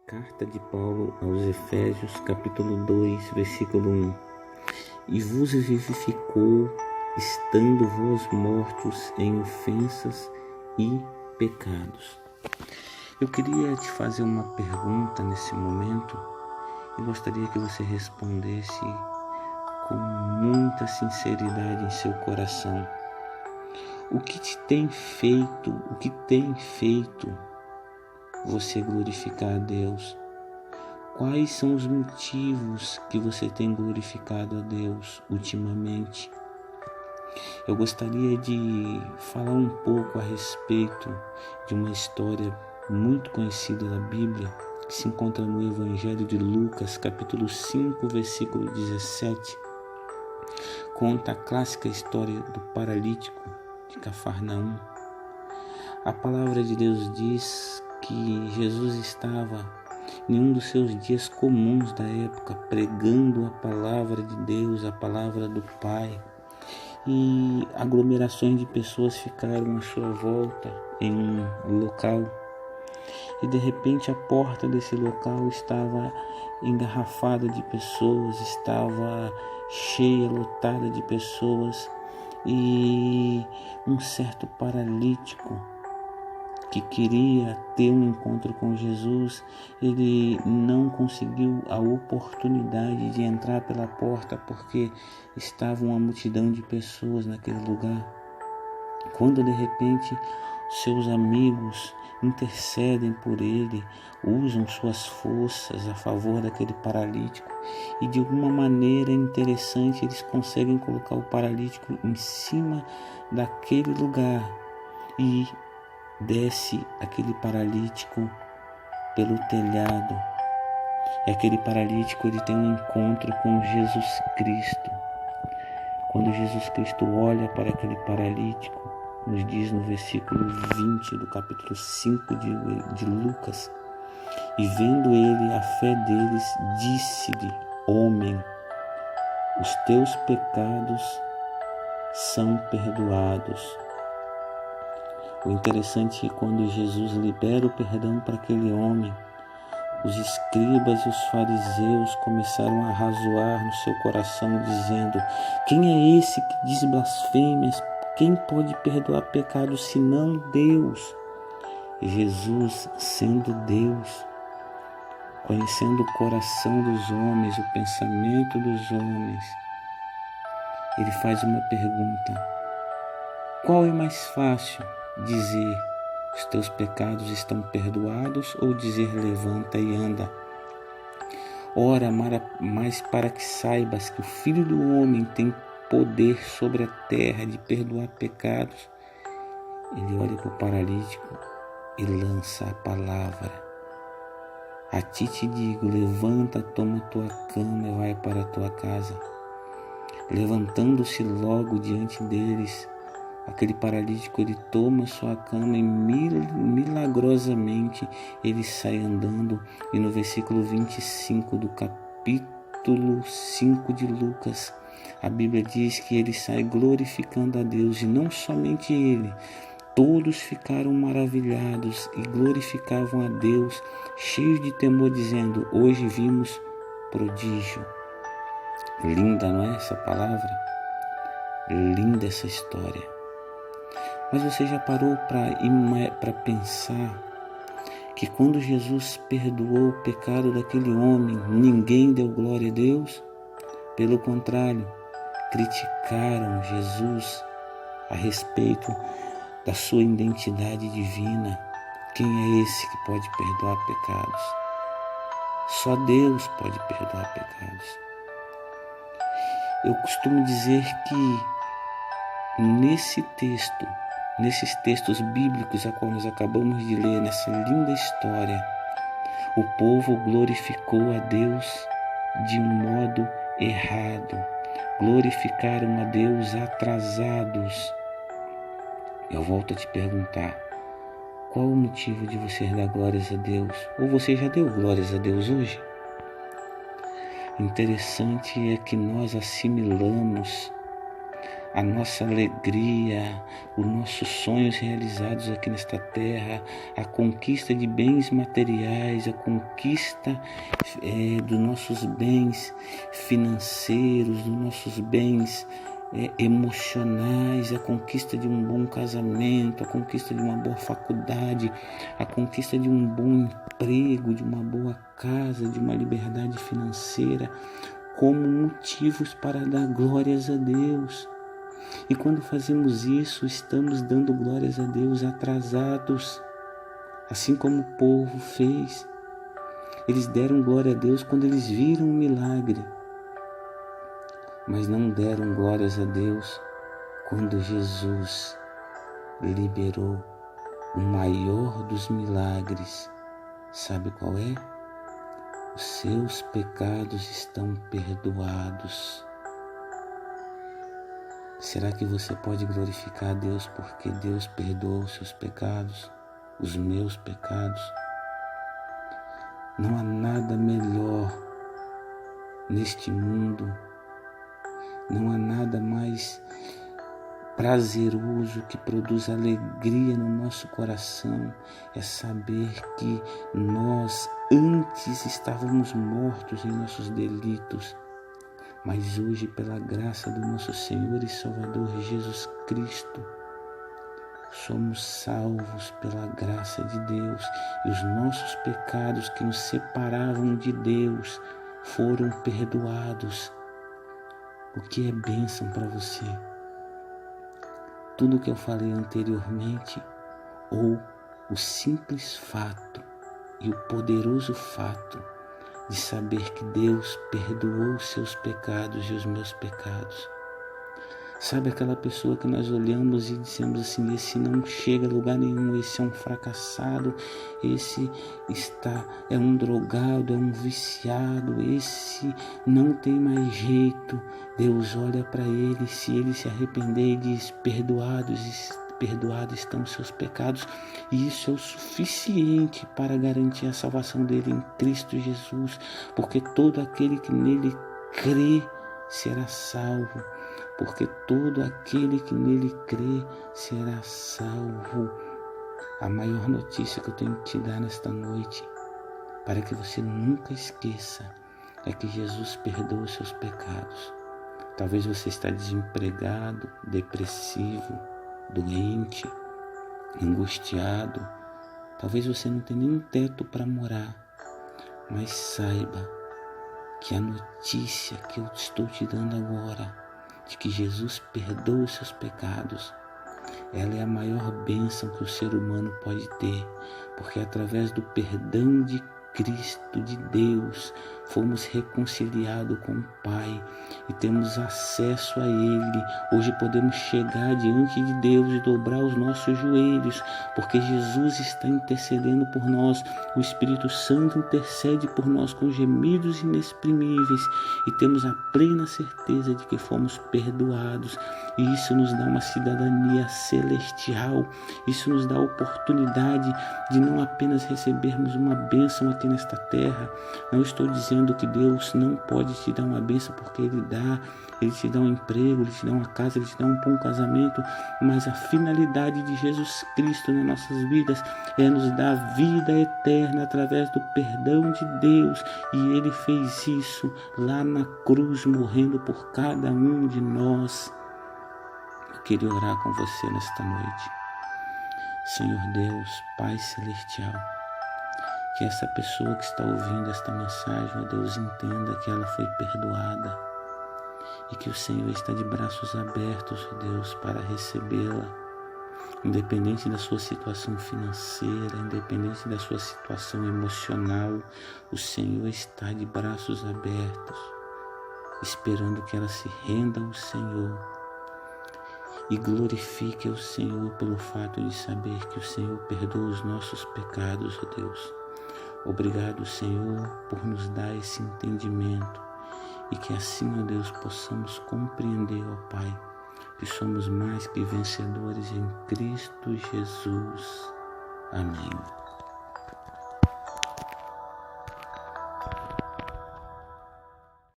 Carta de Paulo aos Efésios, capítulo 2, versículo 1. E vos vivificou, estando vós mortos em ofensas e pecados. Eu queria te fazer uma pergunta nesse momento e gostaria que você respondesse com muita sinceridade em seu coração. O que tem feito você glorificar a Deus? Quais são os motivos que você tem glorificado a Deus ultimamente? Eu gostaria de falar um pouco a respeito de uma história muito conhecida da Bíblia, que se encontra no Evangelho de Lucas, capítulo 5, versículo 17. Conta a clássica história do paralítico de Cafarnaum. A palavra de Deus diz que Jesus estava em um dos seus dias comuns da época, pregando a palavra de Deus, a palavra do Pai, e aglomerações de pessoas ficaram à sua volta em um local, e de repente a porta desse local estava engarrafada de pessoas, estava cheia, lotada de pessoas, e um certo paralítico que queria ter um encontro com Jesus, ele não conseguiu a oportunidade de entrar pela porta porque estava uma multidão de pessoas naquele lugar. Quando de repente seus amigos intercedem por ele, usam suas forças a favor daquele paralítico e de alguma maneira interessante eles conseguem colocar o paralítico em cima daquele lugar e desce aquele paralítico pelo telhado. E aquele paralítico ele tem um encontro com Jesus Cristo. Quando Jesus Cristo olha para aquele paralítico, nos diz no versículo 20 do capítulo 5 de Lucas, e vendo ele a fé deles, disse-lhe: homem, os teus pecados são perdoados. O interessante é que quando Jesus libera o perdão para aquele homem, os escribas e os fariseus começaram a razoar no seu coração, dizendo: quem é esse que diz blasfêmias? Quem pode perdoar pecados senão Deus? E Jesus, sendo Deus, conhecendo o coração dos homens, o pensamento dos homens, ele faz uma pergunta: qual é mais fácil? Dizer, os teus pecados estão perdoados, ou dizer, levanta e anda? Ora, mas para que saibas que o Filho do Homem tem poder sobre a terra de perdoar pecados, ele olha para o paralítico e lança a palavra: a ti te digo, levanta, toma tua cama e vai para a tua casa. Levantando-se logo diante deles, aquele paralítico, ele toma sua cama e milagrosamente ele sai andando. E no versículo 25 do capítulo 5 de Lucas, a Bíblia diz que ele sai glorificando a Deus, e não somente ele, todos ficaram maravilhados e glorificavam a Deus, cheios de temor, dizendo: hoje vimos prodígio. Linda, não é essa palavra? Linda essa história. Mas você já parou para pensar que quando Jesus perdoou o pecado daquele homem, ninguém deu glória a Deus? Pelo contrário, criticaram Jesus a respeito da sua identidade divina. Quem é esse que pode perdoar pecados? Só Deus pode perdoar pecados. Eu costumo dizer que nesses textos bíblicos a qual nós acabamos de ler, nessa linda história, o povo glorificou a Deus de um modo errado. Glorificaram a Deus atrasados. Eu volto a te perguntar: qual o motivo de você dar glórias a Deus? Ou você já deu glórias a Deus hoje? Interessante é que nós assimilamos a nossa alegria, os nossos sonhos realizados aqui nesta terra, a conquista de bens materiais, a conquista dos nossos bens financeiros, dos nossos bens emocionais, a conquista de um bom casamento, a conquista de uma boa faculdade, a conquista de um bom emprego, de uma boa casa, de uma liberdade financeira, como motivos para dar glórias a Deus. E quando fazemos isso, estamos dando glórias a Deus atrasados, assim como o povo fez. Eles deram glória a Deus quando eles viram o milagre, mas não deram glórias a Deus quando Jesus liberou o maior dos milagres. Sabe qual é? Os seus pecados estão perdoados. Será que você pode glorificar a Deus porque Deus perdoou os seus pecados, os meus pecados? Não há nada melhor neste mundo, não há nada mais prazeroso que produz alegria no nosso coração, é saber que nós antes estávamos mortos em nossos delitos, mas hoje, pela graça do nosso Senhor e Salvador Jesus Cristo, somos salvos pela graça de Deus, e os nossos pecados que nos separavam de Deus foram perdoados. O que é bênção para você? Tudo o que eu falei anteriormente, ou o simples fato e o poderoso fato de saber que Deus perdoou os seus pecados e os meus pecados. Sabe aquela pessoa que nós olhamos e dizemos assim: esse não chega a lugar nenhum, esse é um fracassado, esse é um drogado, é um viciado, esse não tem mais jeito. Deus olha para ele, se ele se arrepender e diz: perdoados estão os seus pecados, e isso é o suficiente para garantir a salvação dele em Cristo Jesus, porque todo aquele que nele crê será salvo, porque todo aquele que nele crê será salvo. A maior notícia que eu tenho que te dar nesta noite, para que você nunca esqueça, é que Jesus perdoa os seus pecados. Talvez você está desempregado, depressivo, doente, angustiado. Talvez você não tenha nenhum teto para morar, mas saiba que a notícia que eu estou te dando agora, de que Jesus perdoa os seus pecados, ela é a maior bênção que o ser humano pode ter, porque através do perdão de Cristo, de Deus, fomos reconciliados com o Pai e temos acesso a Ele. Hoje podemos chegar diante de Deus e dobrar os nossos joelhos, porque Jesus está intercedendo por nós. O Espírito Santo intercede por nós com gemidos inexprimíveis, e temos a plena certeza de que fomos perdoados, e isso nos dá uma cidadania celestial. Isso nos dá a oportunidade de não apenas recebermos uma bênção aqui nesta terra. Não estou dizendo que Deus não pode te dar uma bênção, porque Ele te dá um emprego, Ele te dá uma casa, Ele te dá um bom casamento, mas a finalidade de Jesus Cristo nas nossas vidas é nos dar vida eterna através do perdão de Deus, e Ele fez isso lá na cruz, morrendo por cada um de nós. Eu queria orar com você nesta noite. Senhor Deus, Pai Celestial, que essa pessoa que está ouvindo esta mensagem, ó Deus, entenda que ela foi perdoada e que o Senhor está de braços abertos, ó Deus, para recebê-la, independente da sua situação financeira, independente da sua situação emocional. O Senhor está de braços abertos, esperando que ela se renda ao Senhor e glorifique ao Senhor pelo fato de saber que o Senhor perdoa os nossos pecados, ó Deus. Obrigado, Senhor, por nos dar esse entendimento, e que assim, ó Deus, possamos compreender, ó Pai, que somos mais que vencedores em Cristo Jesus. Amém.